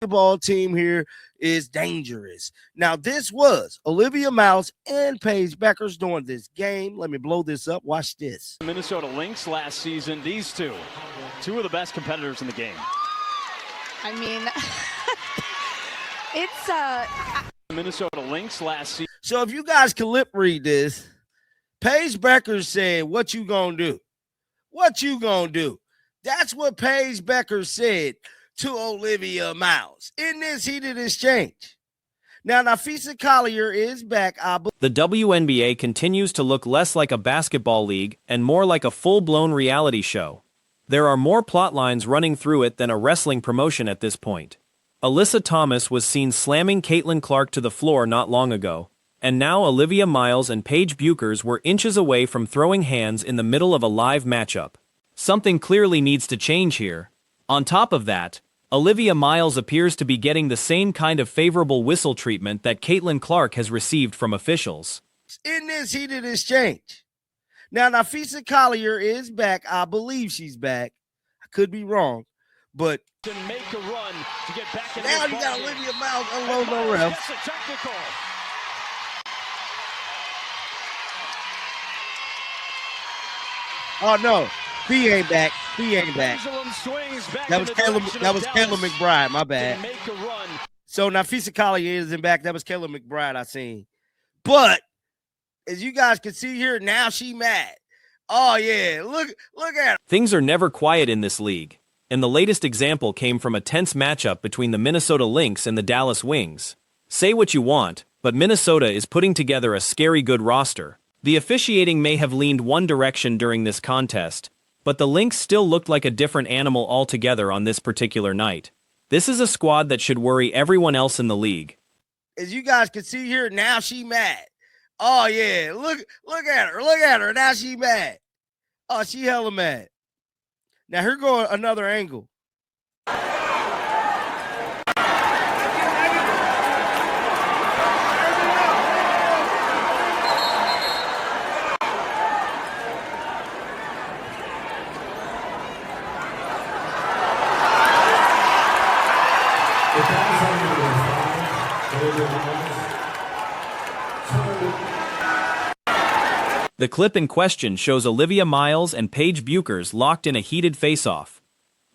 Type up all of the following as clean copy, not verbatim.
basketball team here is dangerous. Now, this was Olivia Miles and Paige Bueckers during this game. Let me blow this up. Watch this. Minnesota Lynx last season. These two of the best competitors in the game. I mean, it's Minnesota Lynx last season. So if you guys can lip read this, Paige Bueckers said, "What you gonna do? What you gonna do?" That's what Paige Bueckers said to Olivia Miles in this heated exchange. Now, Nafisa Collier is back. The WNBA continues to look less like a basketball league and more like a full-blown reality show. There are more plot lines running through it than a wrestling promotion at this point. Alyssa Thomas was seen slamming Caitlin Clark to the floor not long ago, and now Olivia Miles and Paige Bueckers were inches away from throwing hands in the middle of a live matchup. Something clearly needs to change here. On top of that, Olivia Miles appears to be getting the same kind of favorable whistle treatment that Caitlin Clark has received from officials. In this heated exchange. Now, Nafisa Collier is back. I believe she's back. I could be wrong, but To make a run to get back in now you got Olivia Miles unloading on refs. That's a technical. Oh no, B ain't back. B ain't back. Pendulum swings back That in was the Kayla. direction That of was Dallas Kayla McBride. My to bad. make a run. So Nafisa Collier isn't back. That was Kayla McBride I seen. But as you guys can see here, now she mad. Oh yeah, look at her. Things are never quiet in this league, and the latest example came from a tense matchup between the Minnesota Lynx and the Dallas Wings. Say what you want, but Minnesota is putting together a scary good roster. The officiating may have leaned one direction during this contest, but the Lynx still looked like a different animal altogether on this particular night. This is a squad that should worry everyone else in the league. As you guys can see here, now she mad. Oh yeah, look at her. Look at her. Now she mad. Oh, she hella mad. Now here go another angle. The clip in question shows Olivia Miles and Paige Bueckers locked in a heated face-off.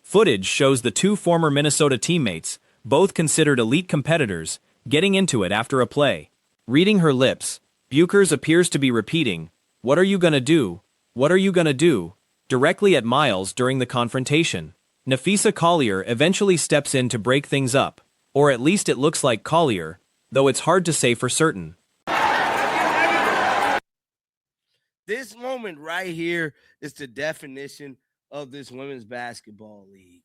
Footage shows the two former Minnesota teammates, both considered elite competitors, getting into it after a play. Reading her lips, Bueckers appears to be repeating, "What are you gonna do? What are you gonna do?" directly at Miles during the confrontation. Nafisa Collier eventually steps in to break things up, or at least it looks like Collier, though it's hard to say for certain. This moment right here is the definition of this women's basketball league.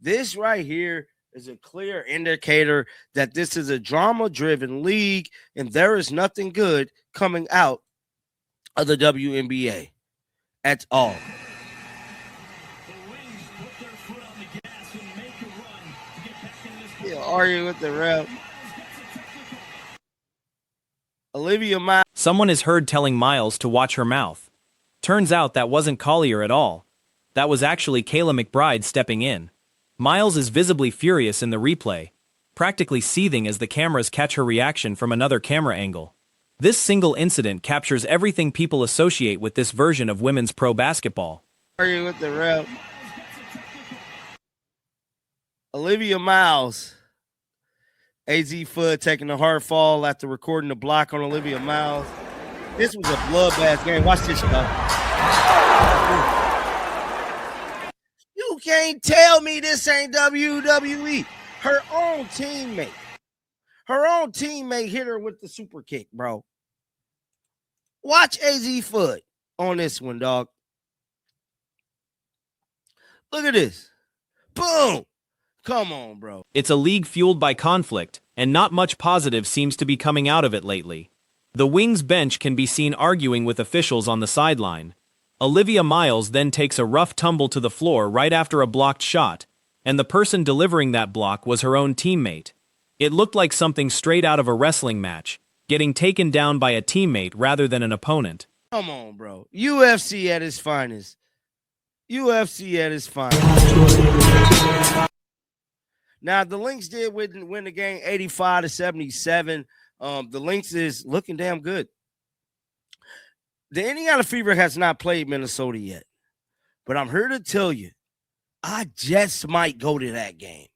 This right here is a clear indicator that this is a drama-driven league and there is nothing good coming out of the WNBA at all. Arguing with the ref. Olivia Miles. Someone is heard telling Miles to watch her mouth. Turns out that wasn't Collier at all. That was actually Kayla McBride stepping in. Miles is visibly furious in the replay, practically seething as the cameras catch her reaction from another camera angle. This single incident captures everything people associate with this version of women's pro basketball. Arguing with the ref. Olivia Miles. AZ Fudd taking a hard fall after recording the block on Olivia Miles. This was a bloodbath game. Watch this, y'all. You can't tell me this ain't WWE. Her own teammate hit her with the super kick, bro. Watch AZ Fudd on this one, dog. Look at this. Boom. Come on, bro. It's a league fueled by conflict, and not much positive seems to be coming out of it lately. The Wings bench can be seen arguing with officials on the sideline. Olivia Miles then takes a rough tumble to the floor right after a blocked shot, and the person delivering that block was her own teammate. It looked like something straight out of a wrestling match, getting taken down by a teammate rather than an opponent. Come on, bro. UFC at its finest. UFC at its finest. Now, the Lynx did win the game 85-77. The Lynx is looking damn good. The Indiana Fever has not played Minnesota yet, but I'm here to tell you, I just might go to that game.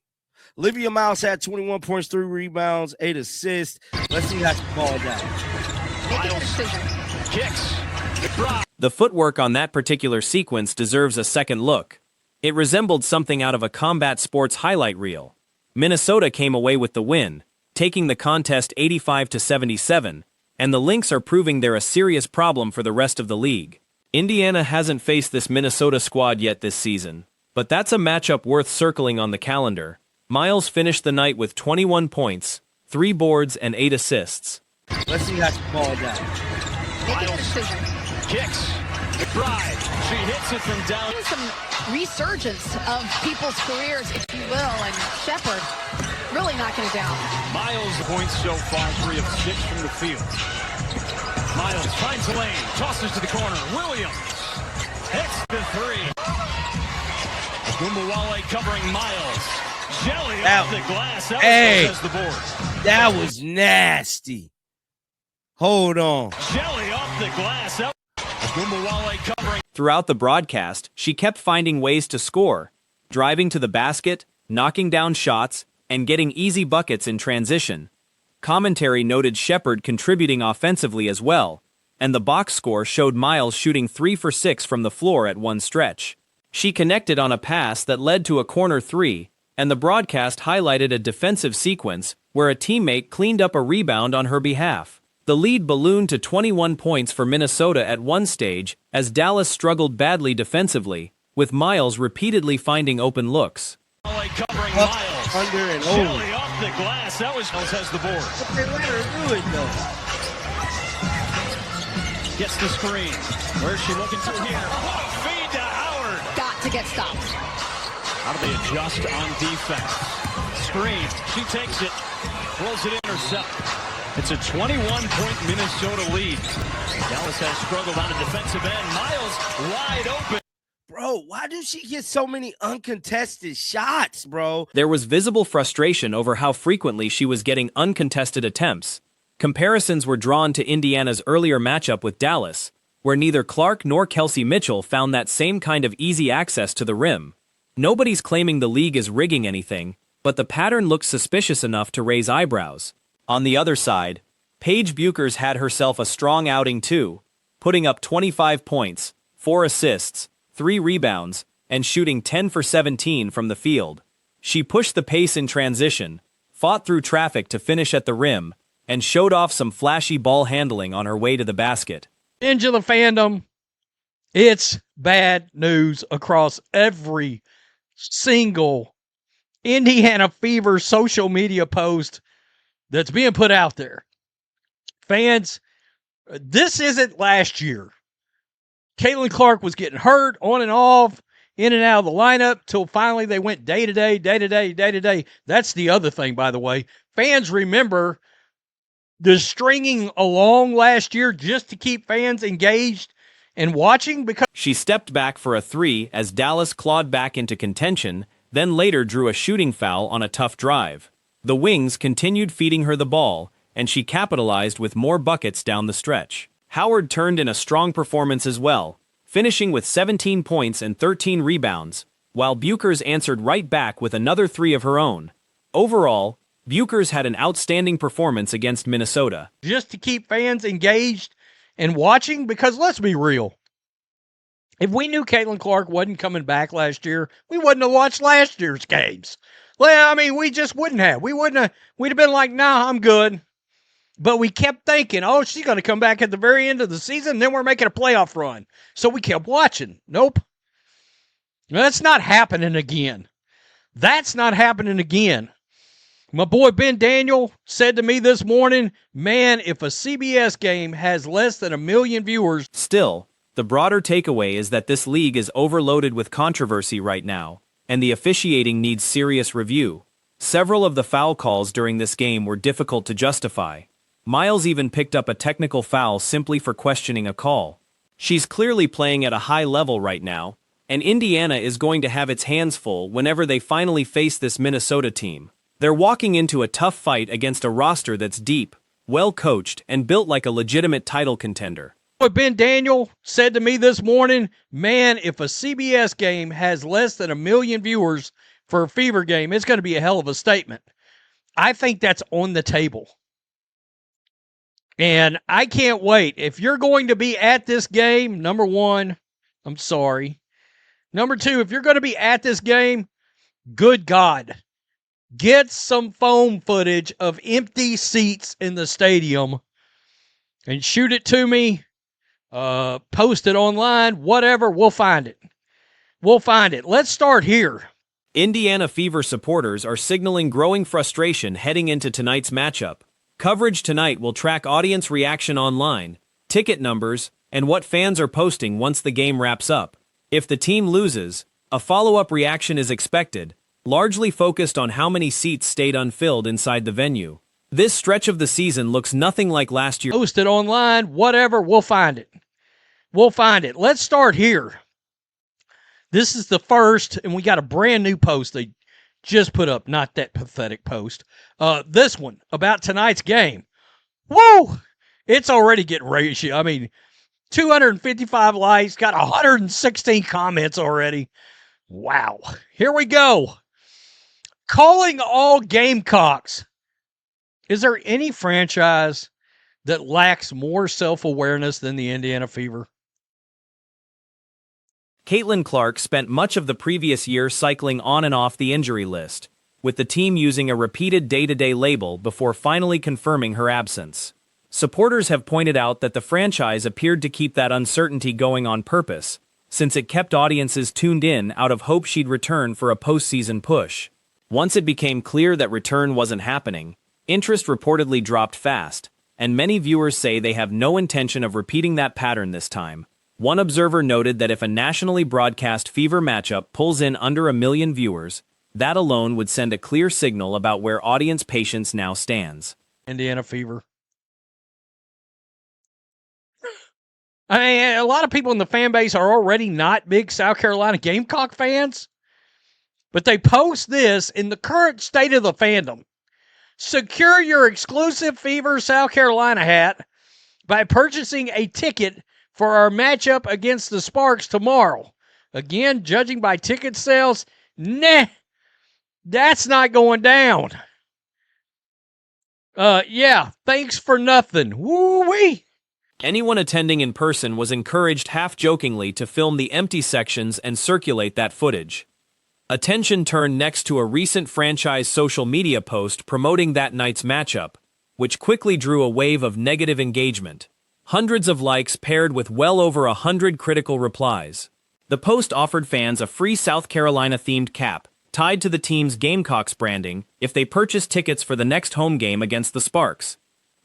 Olivia Miles had 21 points, 3 rebounds, 8 assists. Let's see how she falls down. Miles kicks. The footwork on that particular sequence deserves a second look. It resembled something out of a combat sports highlight reel. Minnesota came away with the win, taking the contest 85-77, and the Lynx are proving they're a serious problem for the rest of the league. Indiana hasn't faced this Minnesota squad yet this season, but that's a matchup worth circling on the calendar. Miles finished the night with 21 points, 3 boards, and 8 assists. Let's see how she falls down. Miles kicks. McBride. She hits it from down. Some resurgence of people's careers, if you will, and Shepherd really knocking it down. Miles points so far, 3 of 6 from the field. Miles finds a lane, tosses to the corner. Williams hits the 3. Gumawale covering Miles. Jelly off the glass. That was the board. That was nasty. Hold on. Jelly off the glass. Gumawale covering. Throughout the broadcast, she kept finding ways to score, driving to the basket, knocking down shots, and getting easy buckets in transition. Commentary noted Shepherd contributing offensively as well, and the box score showed Miles shooting 3 for 6 from the floor at one stretch. She connected on a pass that led to a corner 3, and the broadcast highlighted a defensive sequence where a teammate cleaned up a rebound on her behalf. The lead ballooned to 21 points for Minnesota at one stage as Dallas struggled badly defensively, with Miles repeatedly finding open looks. Covering Miles. Under and Jelly over. off the glass. That was Miles has the board. But they let her do it, though. Gets the screen. Where's she looking through here? Feed to Howard. Got to get stopped. How do they adjust on defense? Screen. She takes it. Rolls it intercept. It's a 21-point Minnesota lead. Dallas has struggled on a defensive end. Miles wide open. Bro, why do she get so many uncontested shots, bro? There was visible frustration over how frequently she was getting uncontested attempts. Comparisons were drawn to Indiana's earlier matchup with Dallas, where neither Clark nor Kelsey Mitchell found that same kind of easy access to the rim. Nobody's claiming the league is rigging anything, but the pattern looks suspicious enough to raise eyebrows. On the other side, Paige Bueckers had herself a strong outing too, putting up 25 points, 4 assists, 3 rebounds, and shooting 10 for 17 from the field. She pushed the pace in transition, fought through traffic to finish at the rim, and showed off some flashy ball handling on her way to the basket. Into the fandom, it's bad news across every single Indiana Fever social media post that's being put out there. Fans, this isn't last year. Caitlin Clark was getting hurt on and off, in and out of the lineup, till finally they went day to day, day to day, day to day. That's the other thing, by the way. Fans remember the stringing along last year just to keep fans engaged and watching because She stepped back for a 3 as Dallas clawed back into contention, then later drew a shooting foul on a tough drive. The Wings continued feeding her the ball, and she capitalized with more buckets down the stretch. Howard turned in a strong performance as well, finishing with 17 points and 13 rebounds, while Bueckers answered right back with another 3 of her own. Overall, Bueckers had an outstanding performance against Minnesota. just to keep fans engaged and watching, because let's be real. If we knew Caitlin Clark wasn't coming back last year, we wouldn't have watched last year's games. Well, I mean, we just wouldn't have. We'd have been like, nah, I'm good. But we kept thinking, oh, she's going to come back at the very end of the season, then we're making a playoff run. So we kept watching. Nope. That's not happening again. That's not happening again. My boy Ben Daniel said to me this morning, man, if a CBS game has less than 1 million viewers. Still, the broader takeaway is that this league is overloaded with controversy right now, and the officiating needs serious review. Several of the foul calls during this game were difficult to justify. Miles even picked up a technical foul simply for questioning a call. She's clearly playing at a high level right now, and Indiana is going to have its hands full whenever they finally face this Minnesota team. They're walking into a tough fight against a roster that's deep, well-coached, and built like a legitimate title contender. What Ben Daniel said to me this morning, man, if a CBS game has less than 1 million viewers for a Fever game, it's going to be a hell of a statement. I think that's on the table. And I can't wait. If you're going to be at this game, number one, I'm sorry. Number two, if you're going to be at this game, good God, get some phone footage of empty seats in the stadium and shoot it to me. Post it online, whatever, we'll find it. We'll find it. Let's start here. Indiana Fever supporters are signaling growing frustration heading into tonight's matchup. Coverage tonight will track audience reaction online, ticket numbers, and what fans are posting once the game wraps up. If the team loses, a follow-up reaction is expected, largely focused on how many seats stayed unfilled inside the venue. This stretch of the season looks nothing like last year. Post it online, whatever, we'll find it. We'll find it. Let's start here. This is the first, and we got a brand new post they just put up, not that pathetic post. This one about tonight's game. Woo! It's already getting racy. I mean, 255 likes, got 116 comments already. Wow. Here we go. Calling all Gamecocks. Is there any franchise that lacks more self-awareness than the Indiana Fever? Caitlin Clark spent much of the previous year cycling on and off the injury list, with the team using a repeated day-to-day label before finally confirming her absence. Supporters have pointed out that the franchise appeared to keep that uncertainty going on purpose, since it kept audiences tuned in out of hope she'd return for a postseason push. Once it became clear that return wasn't happening, interest reportedly dropped fast, and many viewers say they have no intention of repeating that pattern this time. One observer noted that if a nationally broadcast Fever matchup pulls in under 1 million viewers, that alone would send a clear signal about where audience patience now stands. Indiana Fever. I mean, a lot of people in the fan base are already not big South Carolina Gamecock fans, but they post this in the current state of the fandom. Secure your exclusive Fever South Carolina hat by purchasing a ticket for our matchup against the Sparks tomorrow. Again, judging by ticket sales, nah, that's not going down. Yeah, thanks for nothing. Woo-wee. Anyone attending in person was encouraged half-jokingly to film the empty sections and circulate that footage. Attention turned next to a recent franchise social media post promoting that night's matchup, which quickly drew a wave of negative engagement. Hundreds of likes paired with well over 100 critical replies. The post offered fans a free South Carolina-themed cap, tied to the team's Gamecocks branding, if they purchased tickets for the next home game against the Sparks.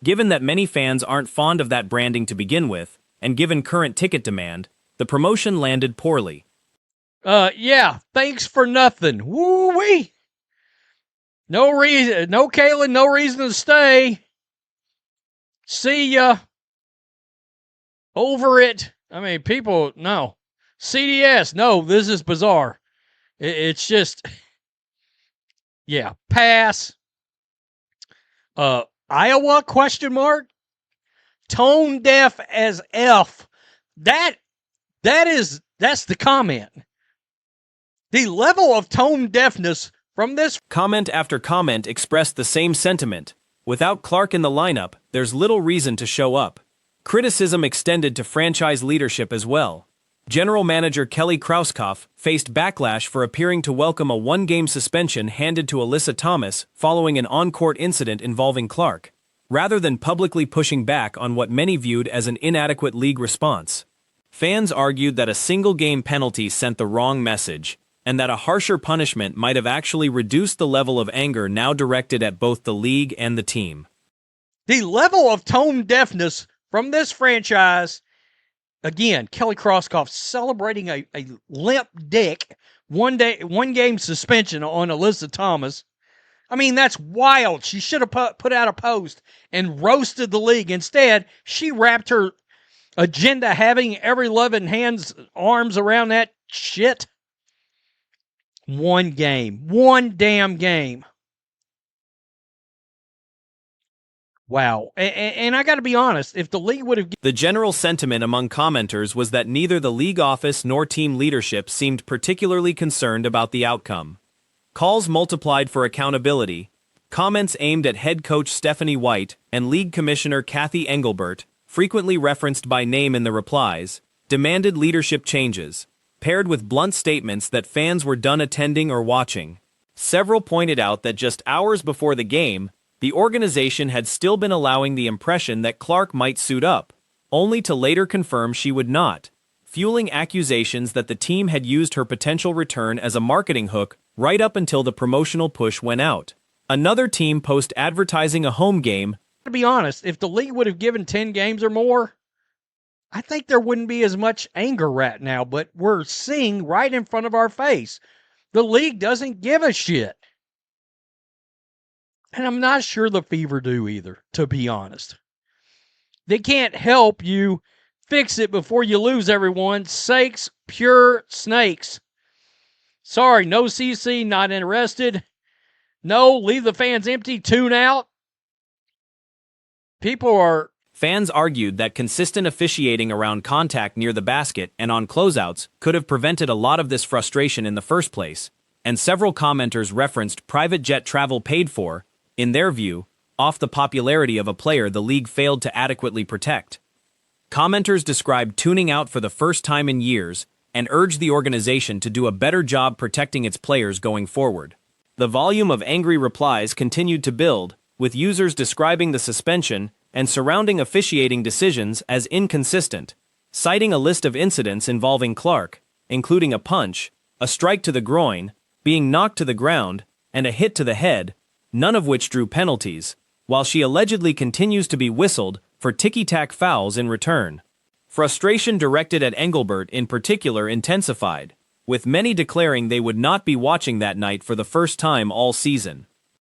Given that many fans aren't fond of that branding to begin with, and given current ticket demand, the promotion landed poorly. Yeah, thanks for nothing. Woo-wee. No reason, no Kaylin, no reason to stay. See ya. Over it. I mean, people, no. CDS, no, this is bizarre. It's just, yeah, pass. Iowa, question mark? Tone deaf as F. That's the comment. The level of tone deafness from this. Comment after comment expressed the same sentiment. Without Clark in the lineup, there's little reason to show up. Criticism extended to franchise leadership as well. General Manager Kelly Krauskopf faced backlash for appearing to welcome a one-game suspension handed to Alyssa Thomas following an on-court incident involving Clark, rather than publicly pushing back on what many viewed as an inadequate league response. Fans argued that a single-game penalty sent the wrong message, and that a harsher punishment might have actually reduced the level of anger now directed at both the league and the team. The level of tone deafness from this franchise, again, Kelly Krauskopf celebrating a limp dick one game suspension on Alyssa Thomas. I mean, that's wild. She should have put out a post and roasted the league. Instead, she wrapped her agenda having every loving arms around that shit? One game. One damn game. Wow. And I got to be honest, if the league would have... The general sentiment among commenters was that neither the league office nor team leadership seemed particularly concerned about the outcome. Calls multiplied for accountability. Comments aimed at head coach Stephanie White and league commissioner Kathy Engelbert, frequently referenced by name in the replies, demanded leadership changes, paired with blunt statements that fans were done attending or watching. Several pointed out that just hours before the game, the organization had still been allowing the impression that Clark might suit up, only to later confirm she would not, fueling accusations that the team had used her potential return as a marketing hook right up until the promotional push went out. Another team post advertising a home game. To be honest, if the league would have given 10 games or more, I think there wouldn't be as much anger right now, but we're seeing right in front of our face. The league doesn't give a shit. And I'm not sure the Fever do either, to be honest. They can't help you fix it before you lose, everyone. Sakes, pure snakes. Sorry, no CC, not interested. No, leave the fans empty, tune out. Fans argued that consistent officiating around contact near the basket and on closeouts could have prevented a lot of this frustration in the first place, and several commenters referenced private jet travel paid for, in their view, off the popularity of a player the league failed to adequately protect. Commenters described tuning out for the first time in years and urged the organization to do a better job protecting its players going forward. The volume of angry replies continued to build, with users describing the suspension and surrounding officiating decisions as inconsistent, citing a list of incidents involving Clark, including a punch, a strike to the groin, being knocked to the ground, and a hit to the head, none of which drew penalties, while she allegedly continues to be whistled for ticky-tack fouls in return. Frustration directed at Engelbert in particular intensified, with many declaring they would not be watching that night for the first time all season.